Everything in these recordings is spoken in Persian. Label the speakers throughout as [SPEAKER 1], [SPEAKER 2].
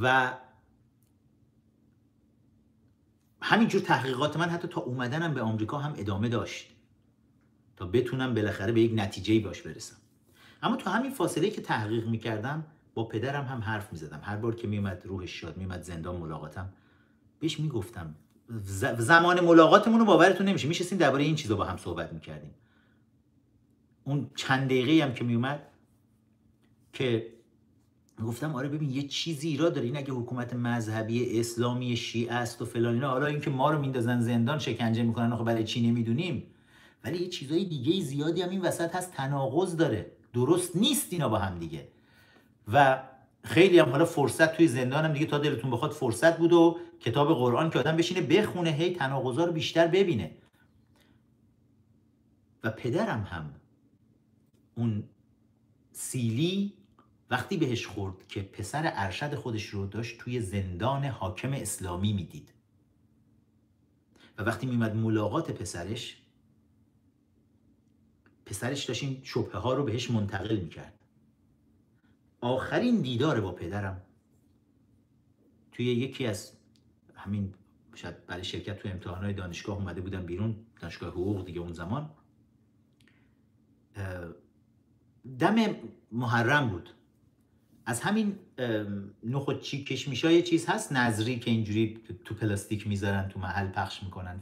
[SPEAKER 1] و همینجور تحقیقات من حتی تا اومدنم به آمریکا هم ادامه داشت تا بتونم بالاخره به یک نتیجه‌ای باش برسم. اما تو همین فاصله که تحقیق میکردم با پدرم هم حرف میزدم. هر بار که میومد روحش شاد میومد زندان ملاقاتم، بهش میگفتم. زمان ملاقاتمون رو باورتون نمیشه میشستیم درباره این چیزا با هم صحبت میکردیم. اون چند دقیقه‌ای هم که میومد که گفتم آره ببین یه چیزی ایراد داره، این اگه حکومت مذهبی اسلامی شیعه است و فلان اینا، حالا اینکه ما رو میندازن زندان شکنجه میکنن آخه برای چی نمیدونیم، ولی یه چیزای دیگه زیادی هم این وسط هست تناقض داره، درست نیست اینا با هم دیگه. و خیلی هم حالا فرصت توی زندانم دیگه تا دلتون بخواد فرصت بود و کتاب قرآن که آدم بشینه بخونه هی تناقضا رو بیشتر ببینه. و پدرم هم اون سیلی وقتی بهش خورد که پسر ارشد خودش رو داشت توی زندان حاکم اسلامی میدید و وقتی میمد ملاقات پسرش داشت این شبهه ها رو بهش منتقل میکرد. آخرین دیدار با پدرم توی یکی از همین شاید برای شرکت توی امتحانات دانشگاه اومده بودم بیرون، دانشگاه حقوق دیگه اون زمان، دم محرم بود. از همین نخودچی کشمیشای چیز هست نظری که اینجوری تو پلاستیک میذارن تو محل پخش میکنن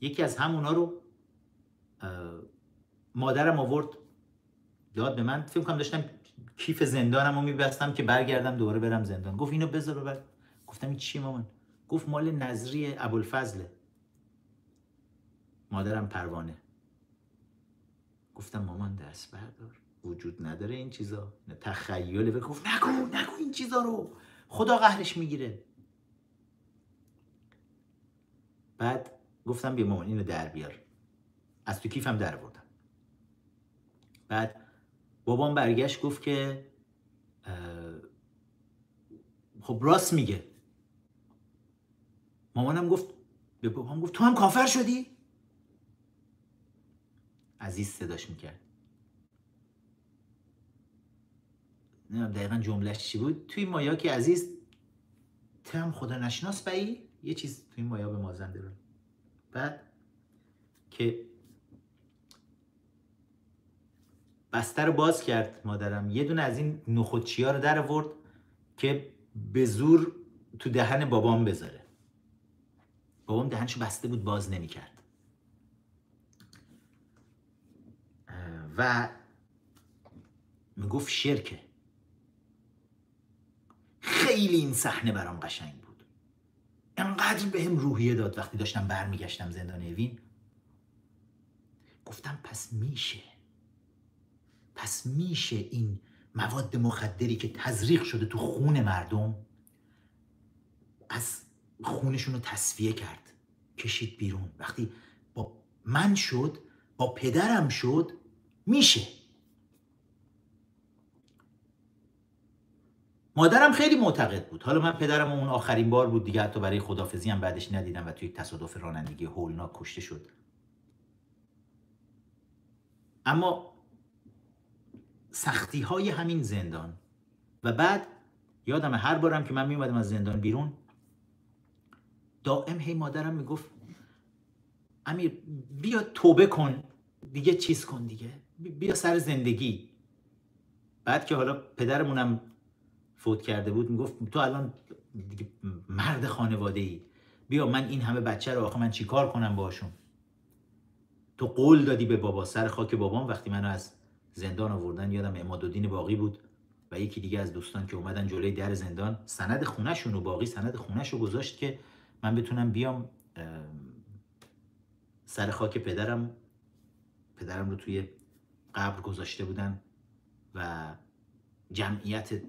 [SPEAKER 1] یکی از همونا رو مادرم آورد داد به من. فکر کنم داشتم کیف زندانم رو میبستم که برگردم دوباره برم زندان. گفت اینو بذار ببر. گفتم این چیه مامان؟ گفت مال نظری ابوالفضله. مادرم پروانه. گفتم مامان دست بردار، وجود نداره این چیزا، تخیله. گفت نگو این چیزا رو، خدا قهرش میگیره. بعد گفتم بیا مامان اینو در بیار. از تو کیفم در آوردم. بعد بابام برگشت گفت که خب راست میگه. مامانم گفت به بابام گفت تو هم کافر شدی؟ عزیز صداش میکرد. نمیدونم دقیقا جملهش چی بود. توی مایا که عزیز تم خدا نشناس بایی یه چیز توی مایا به مازنده رو. بعد که بسته رو باز کرد مادرم، یه دونه از این نخودچیا رو در آورد که به زور تو دهن بابام بذاره. بابام دهنشو بسته بود باز نمی‌کرد. و میگفت شرکه. خیلی این صحنه برام قشنگ بود. انقدر بهم روحیه داد وقتی داشتم برمیگشتم زندان اوین. گفتم پس میشه این مواد مخدری که تزریق شده تو خون مردم از خونشون رو تصفیه کرد، کشید بیرون. وقتی با من شد، با پدرم شد، میشه. مادرم خیلی معتقد بود. حالا من پدرم اون آخرین بار بود دیگه، حتی برای خدافزی هم بعدش ندیدم و توی یک تصادف رانندگی هولناک کشته شد. اما سختی های همین زندان و بعد یادم هر بارم که من می اومدم از زندان بیرون دائم هی مادرم میگفت امیر بیا توبه کن دیگه، چیز کن دیگه، بیا سر زندگی. بعد که حالا پدرمونم فوت کرده بود میگفت تو الان دیگه مرد خانواده ای، بیا من این همه بچه رو آخه من چی کار کنم باشون؟ تو قول دادی به بابا. سر خاک بابام وقتی منو از زندان آوردن یادم عمادالدین باقی بود و یکی دیگه از دوستان که اومدن جلوی در زندان، سند خونه‌شون و باقی سند خونه‌شو گذاشت که من بتونم بیام سر خاک پدرم رو توی قبر گذاشته بودن و جمعیت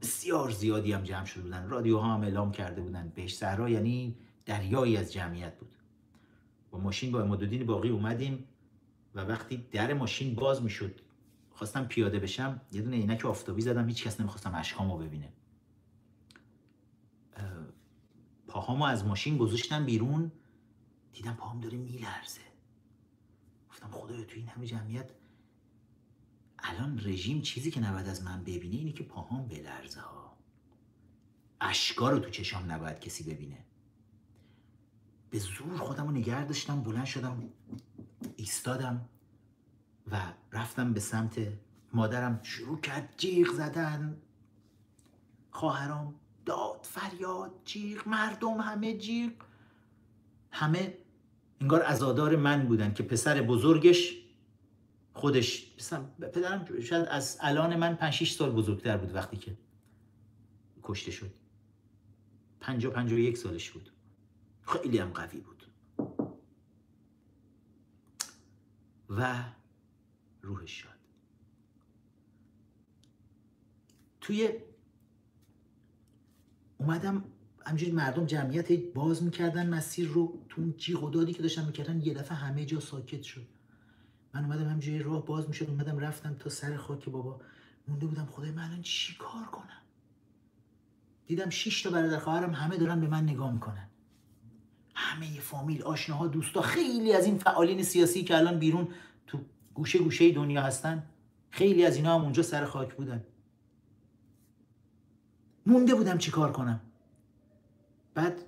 [SPEAKER 1] بسیار زیادی هم جمع شده بودن. رادیوها هم اعلام کرده بودن. بهشت صحرا یعنی دریایی از جمعیت بود. با ماشین با عمادالدین باقی اومدیم و وقتی در ماشین باز میشد خواستم پیاده بشم، یه دونه عینک آفتابی زدم، هیچ کس نمیخواستم اشکامو ببینه. پاهامو از ماشین گذاشتم بیرون، دیدم پاهم داره میلرزه. گفتم خدایا تو این همه جمعیت الان رژیم چیزی که نباید از من ببینه اینه که پاهام بلرزه ها. اشکا رو تو چشام نباید کسی ببینه. به زور خودم رو نگه داشتم، بلند شدم، ایستادم و رفتم به سمت مادرم. شروع کرد جیغ زدن، خواهرام داد فریاد، جیغ، مردم همه جیغ، همه انگار عزادار من بودن که پسر بزرگش خودش، پدرم شاید از الان من 5-6 سال بزرگتر بود وقتی که کشته شد. 50-51 سالش بود. خیلی هم قوی بود و روحش شاد. اومدم همجوری مردم جمعیت باز میکردن مسیر رو، تو اون جیغ و دادی که داشتن میکردن یه دفعه همه جا ساکت شد. من اومدم همجوری راه باز میشد، اومدم رفتم تا سر خاک بابا. مونده بودم خدای من الان چی کار کنم. دیدم 6 تا برادر خواهرم همه دارن به من نگاه میکنن، همه فامیل، آشناها، دوستا، خیلی از این فعالین سیاسی که الان بیرون تو گوشه گوشه دنیا هستن، خیلی از اینا هم اونجا سر خاک بودن. مونده بودم چی کار کنم. بعد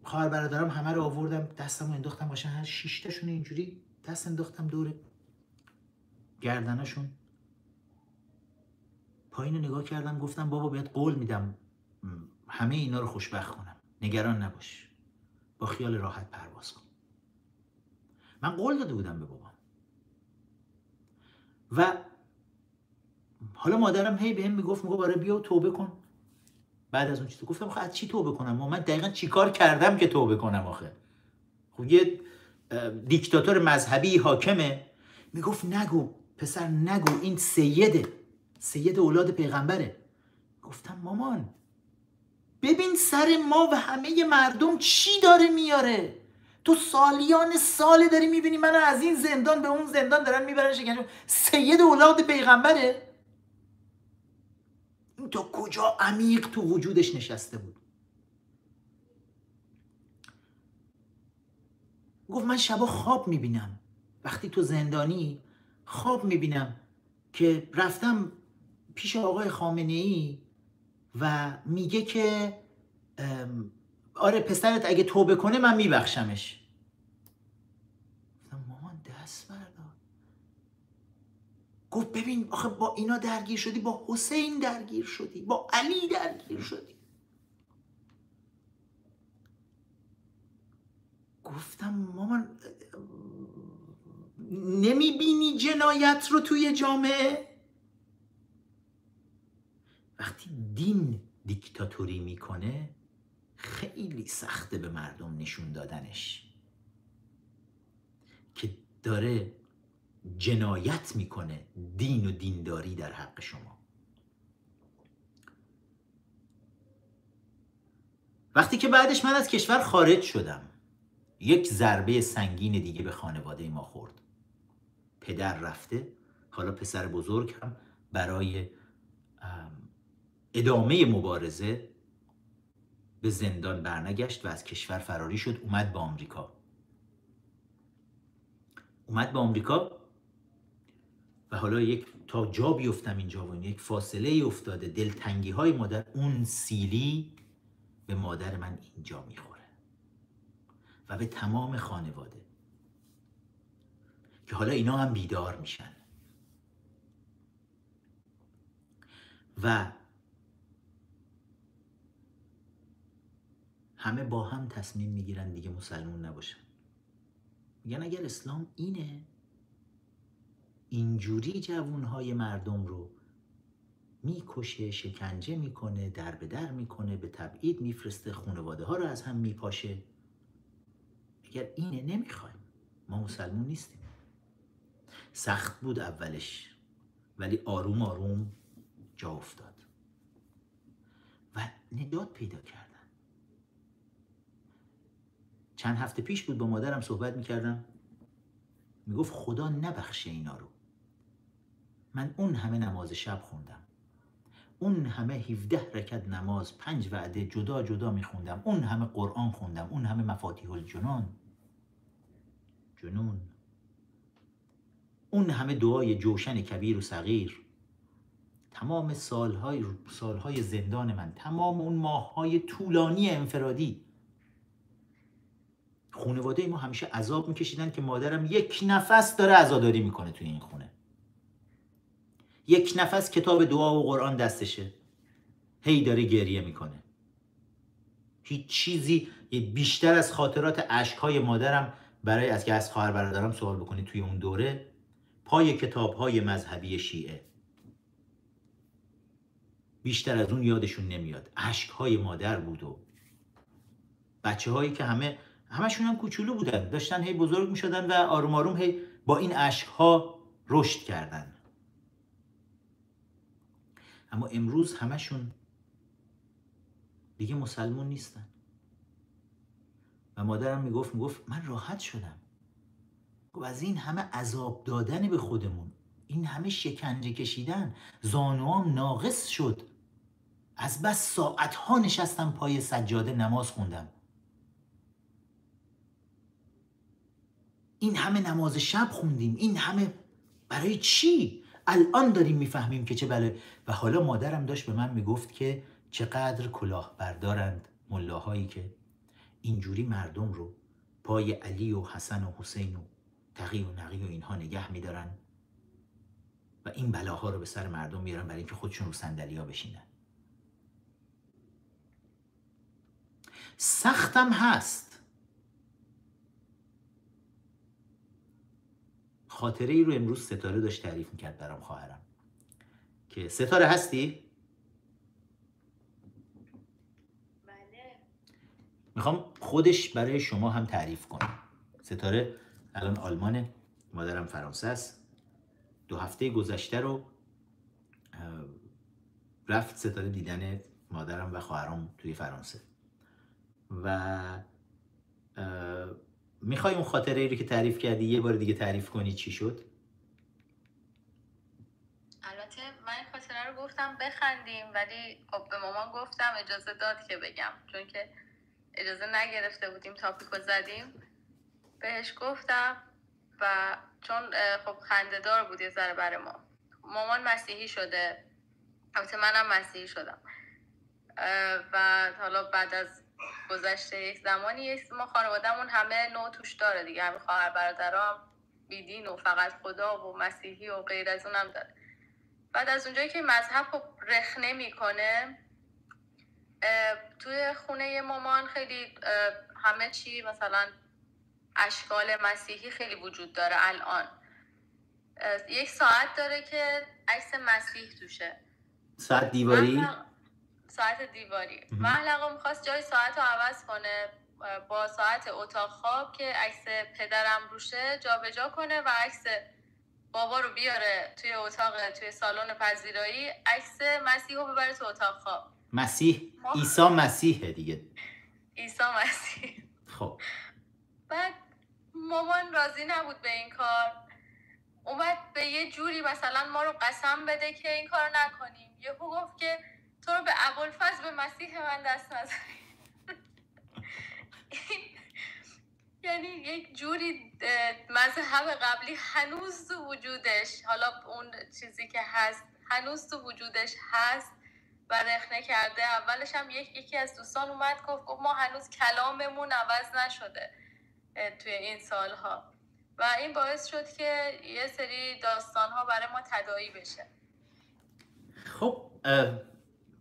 [SPEAKER 1] خواهر برادرم همه رو آوردم، دستمو انداختم واسه هر 6 تاشون، اینجوری دست انداختم دور گردنشون، پایین نگاه کردم، گفتم بابا بهت قول میدم همه اینا رو خوشبخت کنم، نگران نباش، با خیال راحت پرواز کن. من قول داده بودم به بابام. و حالا مادرم هی بهم میگفت آره بیا توبه کن. بعد از اون چیزا گفتم خب از چی توبه کنم؟ من دقیقاً چی کار کردم که توبه کنم آخه؟ خب یه دیکتاتور مذهبی حاکمه، میگفت نگو پسر نگو، این سید اولاد پیغمبره. گفتم مامان ببین سر ما و همه مردم چی داره میاره، تو سالیان ساله داری میبینی منو از این زندان به اون زندان دارن میبرن شکنجه، سید اولاد پیغمبره. این تا کجا عمیق تو وجودش نشسته بود. گفت من شبا خواب میبینم، وقتی تو زندانی خواب میبینم که رفتم پیش آقای خامنه‌ای و میگه که آره پسرت اگه توبه کنه من میبخشمش. مامان دست بردار. گفت ببین آخه با اینا درگیر شدی، با حسین درگیر شدی، با علی درگیر شدی. گفتم مامان نمیبینی جنایت رو توی جامعه؟ وقتی دین دیکتاتوری میکنه خیلی سخته به مردم نشون دادنش که داره جنایت میکنه دین و دینداری در حق شما. وقتی که بعدش من از کشور خارج شدم، یک ضربه سنگین دیگه به خانواده ما خورد. پدر رفته، حالا پسر بزرگ هم برای ادامه مبارزه به زندان برنگشت و از کشور فراری شد، اومد به آمریکا و حالا یک تا جا بیفتم اینجا و یک فاصله ای افتاده، دلتنگی های مادر، اون سیلی به مادر من اینجا میخوره و به تمام خانواده که حالا اینا هم بیدار میشن و همه با هم تصمیم میگیرن دیگه مسلمون نباشن. میگن اگر اسلام اینه، اینجوری جوانهای مردم رو میکشه، شکنجه میکنه، در به در میکنه، به تبعید میفرسته، خانواده ها رو از هم میپاشه، اگر اینه نمیخوایم، ما مسلمون نیستیم. سخت بود اولش ولی آروم آروم جا افتاد و نجات پیدا کردن. چند هفته پیش بود با مادرم صحبت میکردم، میگفت خدا نبخشه اینا رو. من اون همه نماز شب خوندم، اون همه 17 رکعت نماز 5 وعده جدا جدا میخوندم، اون همه قرآن خوندم، اون همه مفاتیح الجنون، اون همه دعای جوشن کبیر و صغیر، تمام سالهای زندان من، تمام اون ماههای طولانی انفرادی، خانواده ما همیشه عذاب میکشیدن که مادرم یک نفس داره عزاداری میکنه توی این خونه، یک نفس کتاب دعا و قرآن دستشه، هی داره گریه میکنه. هیچ چیزی بیشتر از خاطرات اشکهای مادرم برای از خواهر برادرم سوال بکنی توی اون دوره، پای کتابهای مذهبی شیعه، بیشتر از اون یادشون نمیاد. اشکهای مادر بود و بچه هایی که همشون هم کوچولو بودن، داشتن هی بزرگ میشدن و آروم آروم هی با این اشکها رشد کردن. اما امروز همشون دیگه مسلمون نیستن و مادرم میگفت من راحت شدم. گفت از این همه عذاب دادن به خودمون، این همه شکنجه کشیدن، زانوام ناقص شد، از بس ساعتها نشستم پای سجاده نماز خوندم، این همه نماز شب خوندیم، این همه برای چی؟ الان داریم میفهمیم که چه بله. و حالا مادرم داشت به من میگفت که چقدر کلاهبردارند ملاهایی که اینجوری مردم رو پای علی و حسن و حسین و تقی و نقی و اینها نگه میدارن و این بلاها رو به سر مردم میارن برای اینکه خودشون رو صندلی‌ها بشینن. سختم هست. خاطره ای رو امروز ستاره داشت تعریف میکرد برام خواهرم، که ستاره هستی؟
[SPEAKER 2] بله.
[SPEAKER 1] میخوام خودش برای شما هم تعریف کنم. ستاره الان آلمانه، مادرم فرانسه است. 2 هفته گذشته رو رفت ستاره دیدن مادرم و خواهرام توی فرانسه و میخوای اون خاطره ای رو که تعریف کردی یه بار دیگه تعریف کنی چی شد؟
[SPEAKER 2] البته من این خاطره رو گفتم بخندیم، ولی خب به مامان گفتم اجازه داد که بگم، چون که اجازه نگرفته بودیم تاپیکو زدیم. بهش گفتم و چون خب خنده‌دار بود یه ذره برای ما. مامان مسیحی شده، البته منم مسیحی شدم و حالا بعد از گذشته یک زمانی ما خانوادهمون همه نوع توش داره دیگه، همه خواهر برادرام بیدین و فقط خدا و مسیحی و غیر از اونم داره. بعد از اونجایی که مذهب خب رخنه میکنه، توی خونه مامان خیلی همه چی مثلا اشکال مسیحی خیلی وجود داره. الان 1 ساعت داره که عکس مسیح توشه،
[SPEAKER 1] ساعت دیواری؟
[SPEAKER 2] ساعت دیواری. محلقا میخواست جای ساعت رو عوض کنه با ساعت اتاق خواب که عکس پدرم روشه جابجا کنه و عکس بابا رو بیاره توی سالن پذیرایی، عکس مسیح رو ببره تو اتاق خواب.
[SPEAKER 1] مسیح عیسی مسیحه دیگه.
[SPEAKER 2] عیسی مسیح.
[SPEAKER 1] خب
[SPEAKER 2] بعد مامان راضی نبود به این کار، اومد به یه جوری مثلا ما رو قسم بده که این کار نکنیم. یهو گفت که تو رو به ابوالفضل به مسیح من دست نزنی. یعنی یک جوری مذهب قبلی هنوز تو وجودش، حالا اون چیزی که هست هنوز تو وجودش هست و رخنه کرده. اولش هم یکی از دوستان اومد گفت ما هنوز کلاممون عوض نشده توی این سالها و این باعث شد که یه سری داستانها برای ما تداعی بشه.
[SPEAKER 1] خب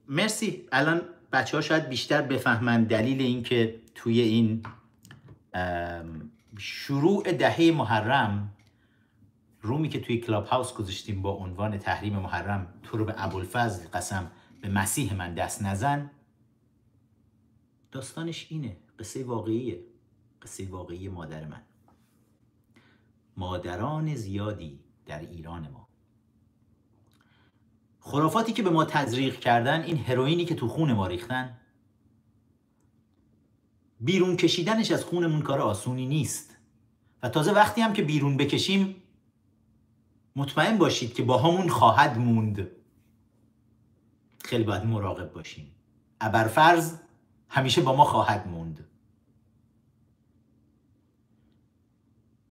[SPEAKER 1] مرسی. الان بچه ها شاید بیشتر بفهمن دلیل این که توی این شروع دهه محرم رومی که توی کلاب هاوس گذاشتیم با عنوان تحریم محرم، تو رو به ابوالفضل قسم به مسیح من دست نزن، داستانش اینه. قصه واقعیه، قصه واقعی مادر من. مادران زیادی در ایران ما، خرافاتی که به ما تزریق کردن، این هروئینی که تو خون ما ریختن، بیرون کشیدنش از خونمون کار آسونی نیست و تازه وقتی هم که بیرون بکشیم مطمئن باشید که با همون خواهد موند. خیلی باید مراقب باشیم. ابرفرض همیشه با ما خواهد موند.